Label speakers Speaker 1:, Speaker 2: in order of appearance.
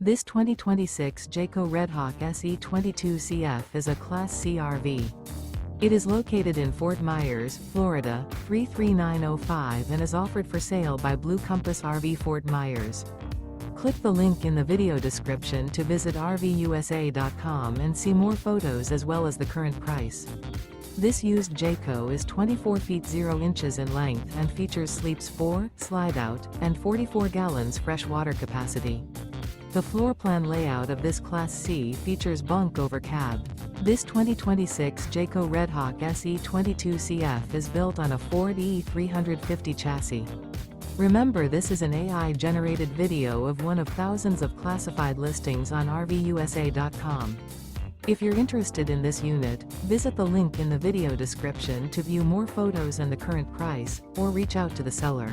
Speaker 1: This 2026 Jayco Redhawk SE 22CF is a Class C RV. It is located in Fort Myers, Florida, 33905 and is offered for sale by Blue Compass RV Fort Myers. Click the link in the video description to visit RVUSA.com and see more photos as well as the current price. This used Jayco is 24 feet 0 inches in length and features sleeps 4, Slideout, and 44 gallons fresh water capacity. The floor plan layout of this Class C features bunk over cab. This 2026 Jayco Redhawk SE 22CF is built on a Ford E350 chassis. Remember, this is an AI-generated video of one of thousands of classified listings on RVUSA.com. If you're interested in this unit, visit the link in the video description to view more photos and the current price, or reach out to the seller.